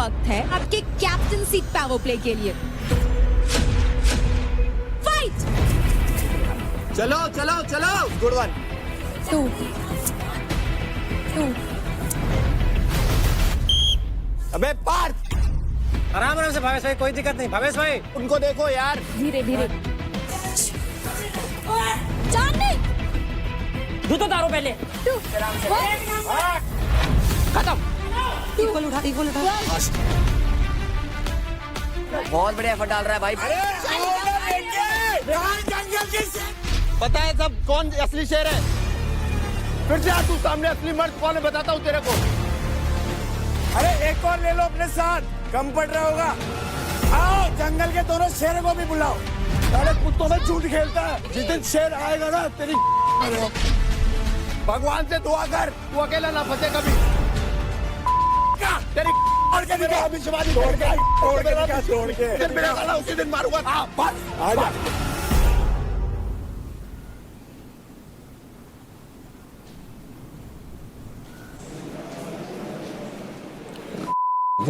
वक्त है आपके कैप्टनसी पावर प्ले के लिए। फाइट! चलो चलो चलो, गुड वन। 2 2 अबे पार्थ, आराम आराम से भावेश भाई, कोई दिक्कत नहीं। भावेश भाई उनको देखो यार। धीरे धीरे। जाननी जूतो उतारो पहले। 2 खत्म। इक्वल उठा। बहुत बढ़िया एफर्ट डाल रहा है भाई। पता है सब कौन असली शेर है? फिर जा तू सामने, असली मर्द कौन है बताता हूँ तेरे को। अरे एक और ले लो अपने साथ, कम पड़ रहा होगा। आओ जंगल के दोनों शेर को भी बुलाओ। अरे कुत्तों में झूठ खेलता है, जिस दिन शेर आएगा ना तेरी भगवान से दुआ कर, तू अकेला ना फंसे कभी। तेरी तोड़ के दिखा, आमिशवादी तोड़ के मेरा साला उसी दिन मारूंगा। बस आजा।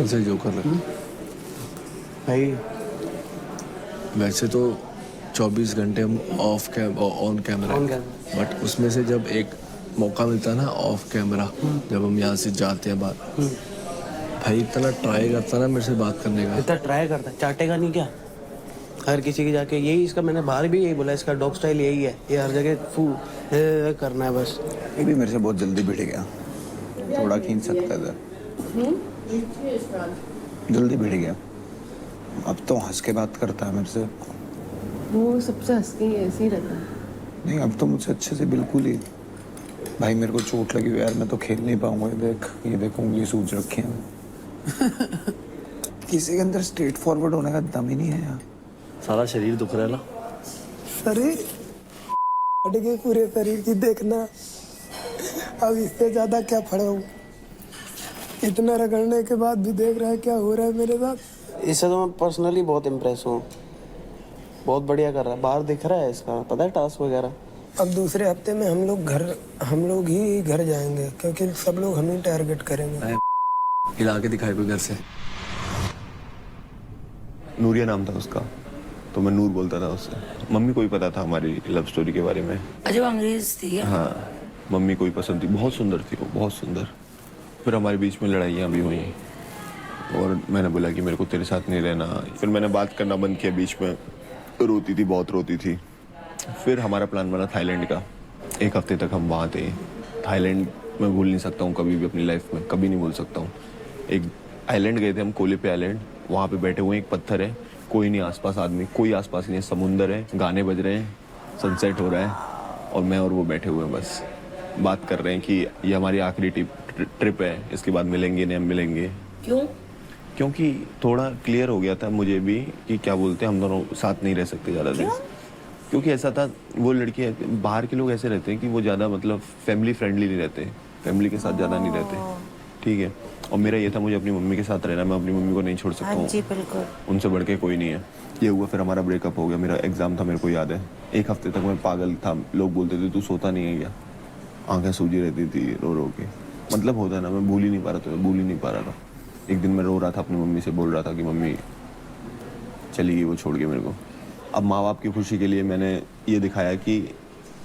से जो कर रहे भाई वैसे तो 24 घंटे हम ऑन कैमरा बट उसमें से जब एक मौका मिलता है ना ऑफ कैमरा, जब हम यहाँ से जाते हैं बाहर, भाई इतना ट्राई करता ना मेरे से बात करने का। इतना ट्राई करता है, चाटेगा नहीं क्या? हर किसी की जाके यही इसका, मैंने बाहर भी यही बोला, इसका डॉग स्टाइल यही है, ये हर जगह करना है बस। ये भी मेरे से बहुत जल्दी भिड़ गया, थोड़ा खींच सकता था, जल्दी भिड़ गया। अब तो हंस के बात करता है मेरे से। वो सबसे हंस के ऐसे ही रहता है। नहीं अब तो मुझसे अच्छे से बिल्कुल ही। भाई मेरे को चोट लगी हुई यार, मैं तो खेल नहीं पाऊंगा। ये देख उंगली सूज रखी है। किसी के अंदर स्ट्रेट फॉरवर्ड होने का दम ही नहीं है यार। सारा शरीर दुख रहा है ना। शरीर फट गए पूरे शरीर की, देखना अब इससे ज्यादा क्या फड़ाऊं। इतना रगड़ने के बाद भी देख रहा है क्या हो रहा है मेरे साथ। इससे तो मैं पर्सनली बहुत इम्प्रेस हूँ, बहुत बढ़िया कर रहा है। बाहर दिख रहा है इसका, पता है टास्क वगैरह। अब दूसरे हफ्ते में हम लोग ही घर जाएंगे, क्योंकि सब लोग हम ही टारगेट करेंगे। हिला के दिखाए कोई घर से। नूरिया नाम था उसका, तो मैं नूर बोलता था उससे। मम्मी को ही पता था हमारी लव स्टोरी के बारे में। अच्छा, अंग्रेज थी क्या? हाँ, मम्मी को ही पसंद थी, बहुत सुंदर थी वो, बहुत सुंदर। फिर हमारे बीच में लड़ाइयाँ भी हुई और मैंने बोला कि मेरे को तेरे साथ नहीं रहना। फिर मैंने बात करना बंद किया बीच में। रोती थी, बहुत रोती थी। फिर हमारा प्लान बना थाईलैंड का। 1 हफ्ते तक हम वहाँ थे। थाईलैंड मैं भूल नहीं सकता हूँ कभी भी अपनी लाइफ में, कभी नहीं भूल सकता हूँ। एक आइलैंड गए थे हम, कोले पे आइलैंड। वहाँ पे बैठे हुए, एक पत्थर है, कोई नहीं आसपास, आदमी कोई आसपास नहीं है, समुंदर है, गाने बज रहे हैं, सनसेट हो रहा है और मैं और वो बैठे हुए हैं, बस बात कर रहे हैं कि ये हमारी आखिरी ट्रिप है, इसके बाद मिलेंगे नहीं हम मिलेंगे। क्यों? क्योंकि थोड़ा क्लियर हो गया था मुझे भी कि क्या बोलते हैं, हम दोनों साथ नहीं रह सकते ज़्यादा दिन। क्योंकि ऐसा था, वो लड़की, बाहर के लोग ऐसे रहते हैं कि वो ज़्यादा मतलब फैमिली फ्रेंडली नहीं रहते, फैमिली के साथ ज़्यादा नहीं रहते, ठीक है। और मेरा ये था, मुझे अपनी मम्मी के साथ रहना, मैं अपनी मम्मी को नहीं छोड़ सकता हूँ, उनसे बढ़ के कोई नहीं है। ये हुआ, फिर हमारा ब्रेकअप हो गया। मेरा एग्ज़ाम था, मेरे को याद है। 1 हफ्ते तक मैं पागल था, लोग बोलते थे तू सोता नहीं है क्या, आंखें सूजी रहती थी रो रो के। मतलब होता है ना, मैं भूल ही नहीं पा रहा था, मैं भूल ही नहीं पा रहा था। एक दिन मैं रो रहा था, अपनी मम्मी से बोल रहा था कि मम्मी चली गई वो छोड़ के मेरे को। अब माँ बाप की खुशी के लिए मैंने ये दिखाया कि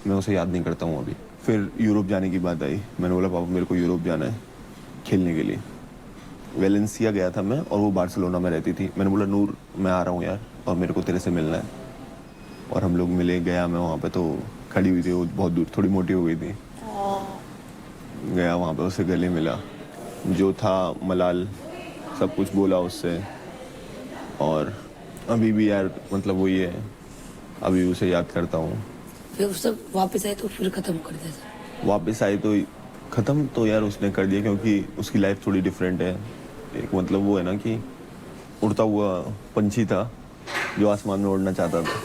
मैं उसे याद नहीं करता हूँ अभी। फिर यूरोप जाने की बात आई, मैंने बोला पापा मेरे को यूरोप जाना है खेलने के लिए। वेलेंसिया गया था मैं और वो बार्सिलोना में रहती थी। मैंने बोला नूर मैं आ रहा हूँ यार, और मेरे को तेरे से मिलना है। और हम लोग मिले, गया मैं वहाँ पे, तो खड़ी हुई थी वो बहुत दूर, थोड़ी मोटी हो गई थी। गया वहाँ पे, उससे गले मिला, जो था मलाल, सब कुछ बोला उससे। और अभी भी यार मतलब वो ये है, अभी उसे याद करता हूँ। फिर उससे वापस आए तो फिर खत्म कर दिया? वापस आई तो ख़त्म तो यार उसने कर दिया, क्योंकि उसकी लाइफ थोड़ी डिफरेंट है। एक मतलब वो है ना कि उड़ता हुआ पंछी था जो आसमान में उड़ना चाहता था,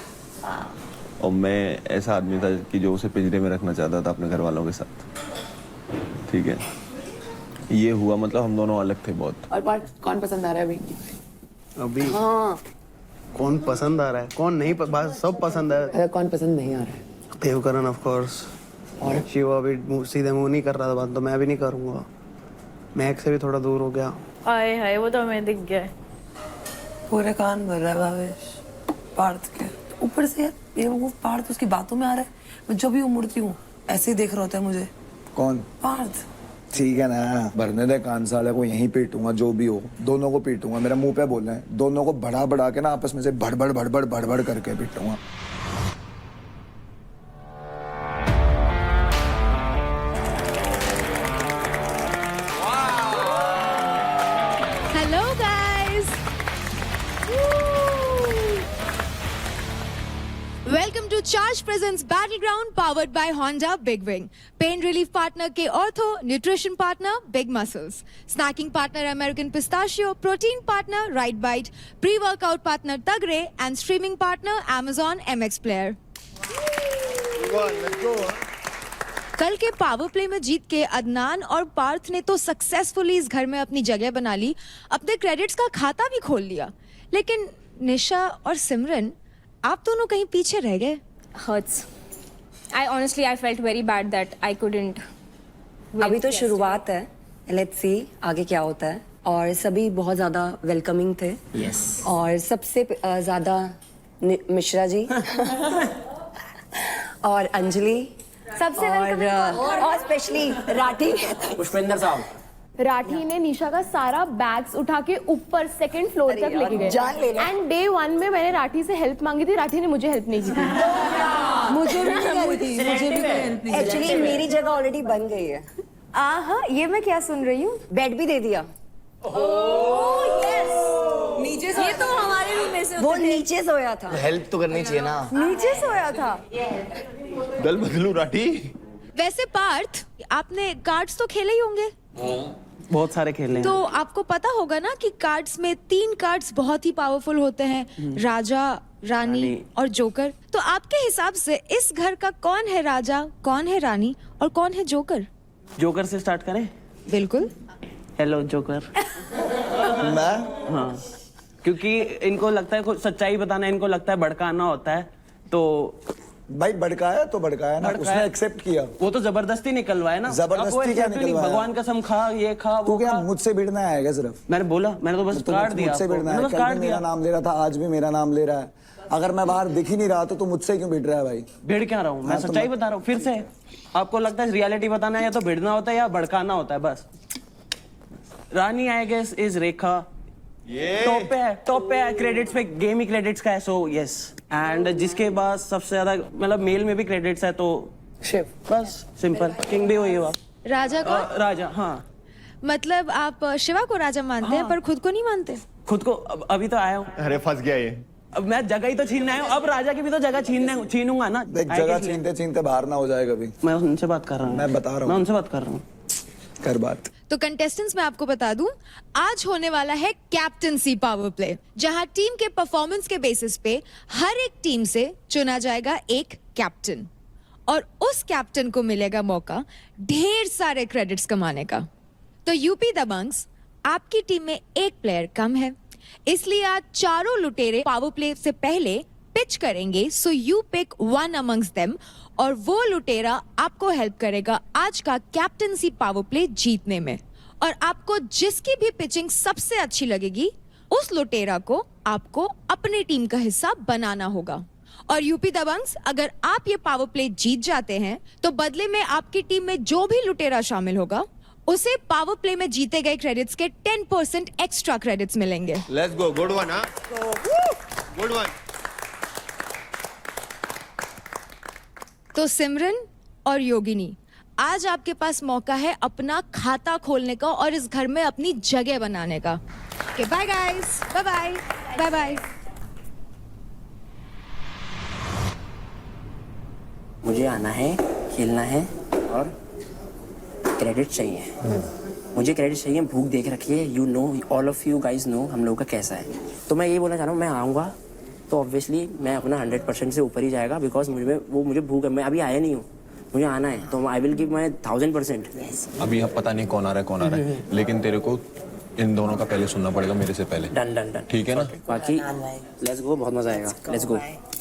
और मैं ऐसा आदमी था कि जो उसे पिंजरे में रखना चाहता था अपने घर वालों के साथ, ठीक है। ये हुआ, मतलब हम दोनों अलग थे बहुत। और पार्ट कौन पसंद आ रहा है अभी? अभी हाँ, कौन पसंद आ रहा है, कौन नहीं, बात सब पसंद है। अगर कौन पसंद नहीं आ रहा है? Devkaran of course. और शिवा अभी सीधे मुंह नहीं कर रहा था बात, तो मैं भी नहीं करूँगा। महक से भी थोड़ा दूर हो गया। आए हाय वो तो हमें दिख गया। पूरे कान भर रहा है भावेश पार्थ के ऊपर से। यार वो पार्थ उसकी बातों में आ रहा है। मैं जब भी मुड़ती हूँ ऐसे ही देख रहा होता है मुझे। कौन? पार्थ। ठीक है ना, भरने दे कान साले को, यहीं पीटूंगा जो भी हो, दोनों को पीटूंगा। मेरा मुंह पे बोल रहे हैं, दोनों को बढ़ा बढ़ा के ना आपस में से भड़बड़ भड़बड़ भड़बड़ करके पीटूंगा। Hello guys. Welcome to Charge Presents Battleground powered by Honda Big Wing. Pain relief partner K Ortho, nutrition partner Big Muscles, snacking partner American Pistachio, protein partner Right Bite, pre-workout partner Tagre and streaming partner Amazon MX Player. कल के power play में जीत के अदनान और पार्थ ने तो successfully इस घर में अपनी जगह बना ली, अपने क्रेडिट्स का खाता भी खोल लिया। लेकिन निशा और सिमरन, आप दोनों कहीं पीछे रह गए। Hurts. I honestly I felt very bad that I couldn't. अभी तो शुरुआत है, लेट्स सी आगे क्या होता है। और सभी बहुत ज्यादा वेलकमिंग थे। यस। और सबसे ज्यादा मिश्रा जी और अंजलि सबसे और स्पेशली राठी। पुष्पेंद्र साहब। राठी ने निशा का सारा बैग्स उठा के ऊपर सेकंड फ्लोर तक लेके गए। जान ले लो। एंड डे 1 में मैंने राठी से हेल्प मांगी थी, राठी ने मुझे हेल्प नहीं की थी। मुझे भी हेल्प नहीं। एक्चुअली मेरी जगह ऑलरेडी बन गई है। हाँ, ये मैं क्या सुन रही हूँ? बेड भी दे दिया। नीचे ये तो हमारे रूम में से वो नीचे सोया था। हेल्प तो करनी चाहिए ना। नीचे सोया था। गल बदलू राठी। वैसे पार्थ, आपने कार्ड्स तो खेले ही होंगे। बहुत सारे खेले हैं। तो आपको पता होगा ना कि कार्ड्स में 3 कार्ड्स बहुत ही पावरफुल होते हैं, राजा, रानी और जोकर। तो आपके हिसाब से इस घर का कौन है राजा, कौन है रानी और कौन है जोकर? जोकर से स्टार्ट करें? बिल्कुल। Hello joker. मैं? हाँ, क्योंकि इनको लगता है कुछ सच्चाई बताना, इनको लगता है भड़काना होता है। तो भाई भड़काया तो भड़काया ना, उसने एक्सेप्ट किया। वो तो जबरदस्ती निकलवाया ना। जबरदस्ती क्या निकलवाया? भगवान कसम खा, ये खा, तू वो क्या खा। मुझसे भिड़ना आएगा सिर्फ? मैंने बोला, मैंने तो बस कार्ड दिया। मुझसे भिड़ना है? कल भी मेरा नाम ले रहा था, आज भी मेरा नाम ले रहा है। अगर मैं बाहर दिख ही नहीं रहा तो तू मुझसे क्यों भिड़ रहा है भाई? भिड़ क्या रहा हूँ मैं, सच्चाई बता रहा हूँ। फिर से आपको लगता है रियलिटी बताना है या तो भिड़ना होता है या भड़काना होता है, बस। Rani I guess is Rekha. Top पे है क्रेडिट्स पे, गेम ही क्रेडिट्स का है, सो यस। एंड जिसके बाद सबसे ज्यादा मतलब मेल में भी क्रेडिट्स है तो शिव। बस सिंपल। किंग भी वही हुआ। राजा को? राजा, हाँ। मतलब आप शिवा को राजा मानते हैं पर खुद को नहीं मानते? खुद को अभी तो आया हूँ। अरे फंस गया ये। अब मैं जगह ही तो छीनने आया हूँ, अब राजा की भी तो जगह छीनूंगा ना। देख जगह छीनते छीनते बाहर ना हो जाए कभी। मैं उनसे बात कर रहा हूँ। मैं बता रहा हूँ। मैं उनसे बात कर रहा हूँ। कर बात। तो कंटेस्टेंट्स मैं आपको बता दूं, आज होने वाला है कैप्टनसी पावर प्ले, जहां टीम के परफॉर्मेंस के बेसिस पे हर एक टीम से चुना जाएगा एक कैप्टन और उस कैप्टन को मिलेगा मौका ढेर सारे क्रेडिट्स कमाने का। तो यूपी दबंग्स, आपकी टीम में एक प्लेयर कम है, इसलिए आज चारों लुटेरे पावर प्ले से पहले पिच करेंगे। So you pick one amongst them और वो लुटेरा आपको हेल्प करेगा आज का कैप्टनसी पावर प्ले जीतने में। और आपको जिसकी भी पिचिंग सबसे अच्छी लगेगी उस लुटेरा को आपको अपनी टीम का हिस्सा बनाना होगा। और यूपी दबंग्स, अगर आप ये पावर प्ले जीत जाते हैं तो बदले में आपकी टीम में जो भी लुटेरा शामिल होगा उसे पावर प्ले में जीते गए क्रेडिट्स के 10% एक्स्ट्रा क्रेडिट्स मिलेंगे। Let's go, good one. हाँ, गुड वन। तो सिमरन और योगिनी, आज आपके पास मौका है अपना खाता खोलने का और इस घर में अपनी जगह बनाने का। Okay, bye guys, bye bye, bye bye. मुझे आना है, खेलना है और क्रेडिट चाहिए। मुझे क्रेडिट चाहिए, भूख देख रखी है। You know, all of you guys know हम लोगों का कैसा है। तो मैं ये बोलना चाह रहा हूँ, मैं आऊँगा तो ऑब्वियसली मैं अपना 100% से ऊपर ही जाएगा, बिकॉज मुझे भूख है। मैं अभी आया नहीं हूँ, मुझे आना है, तो आई विल गिव माई 1000%। अभी अब पता नहीं कौन आ रहा है, लेकिन तेरे को इन दोनों का पहले सुनना पड़ेगा मेरे से पहले। डन डन डन, ठीक है ना? बाकी लेट्स गो, बहुत मजा आएगा। लेट्स गो,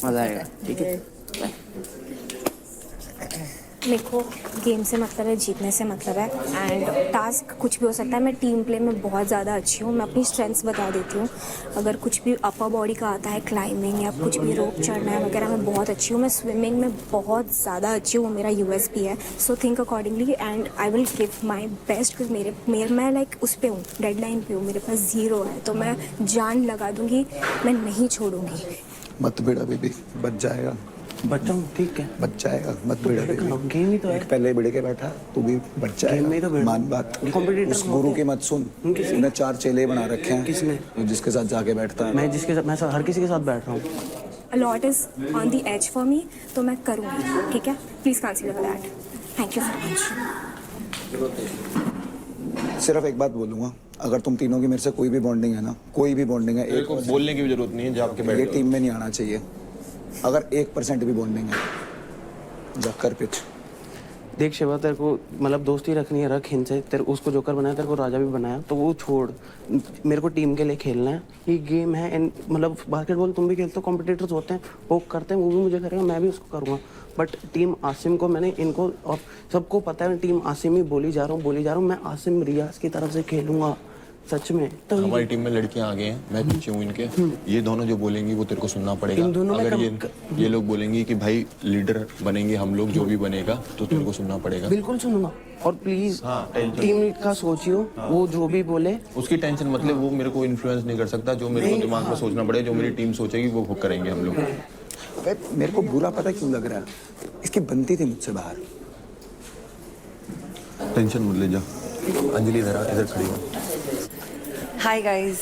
मजा आएगा। ठीक है, मेरे को गेम से मतलब है, जीतने से मतलब है। एंड टास्क कुछ भी हो सकता है। मैं टीम प्ले में बहुत ज़्यादा अच्छी हूँ। मैं अपनी स्ट्रेंथ्स बता देती हूँ। अगर कुछ भी अपर बॉडी का आता है, क्लाइंबिंग या कुछ भी रोप चढ़ना है वगैरह, मैं बहुत अच्छी हूँ। मैं स्विमिंग में बहुत ज़्यादा अच्छी हूँ, वो मेरा USP है। So think accordingly and I will give my best. मैं लाइक उस पर हूँ, डेडलाइन पे हूँ, मेरे पास 0 है, तो मैं जान लगा दूँगी, मैं नहीं छोड़ूंगी। मत भिड़ा बेबी, बच जाएगा। बच्चा हूँ, ठीक है, बच जाएगा, मत भिड़ा बेबी। गेम ही तो है। एक पहले भिड़ के बैठा, तू भी बच गेम में ही तो जाएगा। भिड़। मान बात, Competitor उस गुरु की मत सुन। उन्हें 4 चेले बना रखे हैं। किसने? जिसके साथ जाके बैठता है। मैं जिसके साथ, मैं हर किसी के साथ बैठ रहा हूँ। A lot is on the edge for me, तो मैं करूँगी, ठीक है? Please consider that. Thank you so much. सिर्फ एक बात बोलूंगा, अगर तुम तीनों की मेरे से कोई भी बॉन्डिंग है ना, कोई भी बॉन्डिंग है, मेरे को बोलने की भी जरूरत नहीं है, जब के बैठ ये जाओ। टीम में नहीं आना चाहिए। अगर 1% भी बॉन्डिंग है, जा कर पिच। देख शिवा, तेरे को मतलब दोस्ती रखनी है, रख इनसे। तेरे उसको जोकर बनाया, तेरे को राजा भी बनाया, तो वो छोड़। मेरे को टीम के लिए खेलना है, ये गेम है। एंड मतलब बास्केटबॉल तुम भी खेलते हो, कॉम्पिटिटर्स होते हैं, वो करते हैं, वो भी मुझे करेगा, मैं भी उसको करूँगा। बट टीम आसिम को मैंने इनको और सबको पता है, टीम आसिम ही बोली जा रहा हूँ। मैं आसिम रियाज की तरफ से खेलूंगा, सच में। तो हमारी टीम में लड़कियां आगे हैं, मैं पीछे हूँ इनके। ये दोनों जो बोलेंगी वो तेरे को सुनना पड़ेगा। इन दोनों में अगर ये लोग बोलेंगी कि भाई लीडर बनेंगे हम लोग, जो भी बनेगा, तो तेरे को सुनना पड़ेगा। बिल्कुल सुनूंगा। और प्लीज हाँ, टेंशन। टीम का सोचियो, वो जो भी बोले उसकी टेंशन मतलब वो मेरे को इन्फ्लुएंस नहीं कर सकता। जो मेरे को दिमाग में सोचना पड़ेगा, जो मेरी टीम सोचेगी वो करेंगे हम लोग। अबे मेरे को बुरा पता क्यों लग रहा है, इसकी बनती थी मुझसे बाहर। टेंशन मत ले, जा। अंजलि इधर खड़ी हो। Hi guys.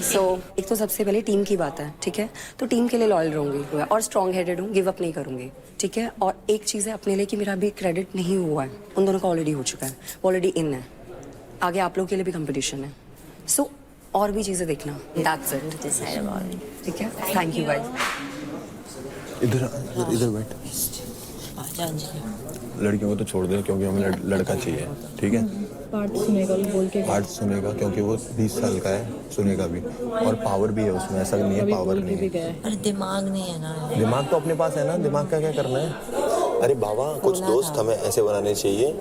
सो एक तो सबसे पहले टीम की बात है, ठीक है? तो टीम के लिए लॉयल रहूंगी और स्ट्रॉन्ग हेडेड हूँ, गिव अप नहीं करूंगी, ठीक है? और एक चीज़ है अपने लिए कि मेरा अभी क्रेडिट नहीं हुआ है, उन दोनों का ऑलरेडी हो चुका है, ऑलरेडी इन है। आगे आप लोगों के लिए भी कंपटीशन है, सो और भी चीज़ें देखना। दैट्स इट, ठीक है? Thank you guys. इधर बैठ। लड़कियों को तो छोड़ दे, क्योंकि हमें लड़का चाहिए, ठीक है? पार्ट सुनेगा, बोल के पार्ट सुनेगा, क्योंकि वो 20 साल का है, सुनेगा भी। और पावर भी है उसमें, ऐसा नहीं है पावर नहीं है। अरे दिमाग नहीं है ना। दिमाग तो अपने पास है ना, दिमाग का क्या करना है? अरे बाबा, कुछ दोस्त हमें ऐसे बनाने चाहिए,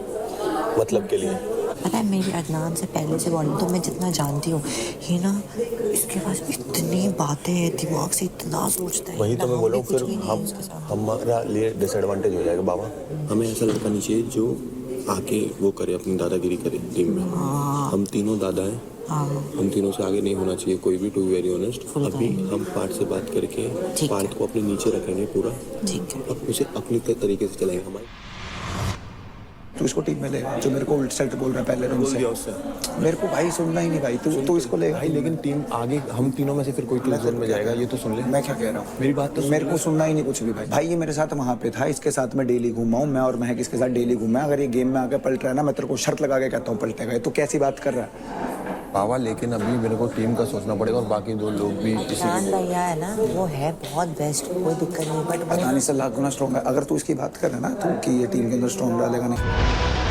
मतलब के लिए। पता है, मेरी अदनान से पहले से बॉलिंग तो मैं जितना जानती हूँ, ये ना इसके पास इतनी बातें हैं, दिमाग से इतना सोचता है। वही तो मैं बोल रहा हूँ, फिर हमारा लिए डिसएडवांटेज हो जाएगा। बाबा, हमें ऐसा लड़का नहीं चाहिए जो आके वो करे, अपनी दादागिरी करे टीम में। हम तीनों दादा हैं, हम तीनों से आगे नहीं होना चाहिए कोई भी, टू बी वेरी ऑनेस्ट। अभी हम पार्ट से बात करके पार्ट को अपने नीचे रखेंगे पूरा, ठीक है? अब उसे अपनी तरीके से चलाएंगे। हमारे तू इसको टीम में ले, जो मेरे को उल्ट सल्ट बोल रहा है पहले दिन से। मेरे को भाई सुनना ही नहीं भाई, तू इसको ले भाई। लेकिन टीम आगे हम तीनों में से फिर कोई क्लिक जोन में जाएगा, ये तो सुन ले। मैं क्या कह रहा हूँ, मेरी बात तो मेरे को सुनना ही नहीं कुछ भी भाई। ये मेरे साथ वहाँ पे था, इसके साथ मैं डेली घूमा हूँ, मैं और महक इसके साथ डेली घूमा। अगर ये गेम में आके पलट रहा है ना, मैं तेरे को शर्त लगा के कहता हूँ पलटेगा। तो कैसी बात कर रहा है बाबा? लेकिन अभी मेरे को टीम का सोचना पड़ेगा, और बाकी 2 लोग भी भैया है ना, वो है बहुत बेस्ट, कोई दिक्कत नहीं। बट पता नहीं से लाख गुना स्ट्रॉन्ग है। अगर तू इसकी बात कर रहा है ना, तो कि ये टीम के अंदर स्ट्रॉन्ग डालेगा नहीं।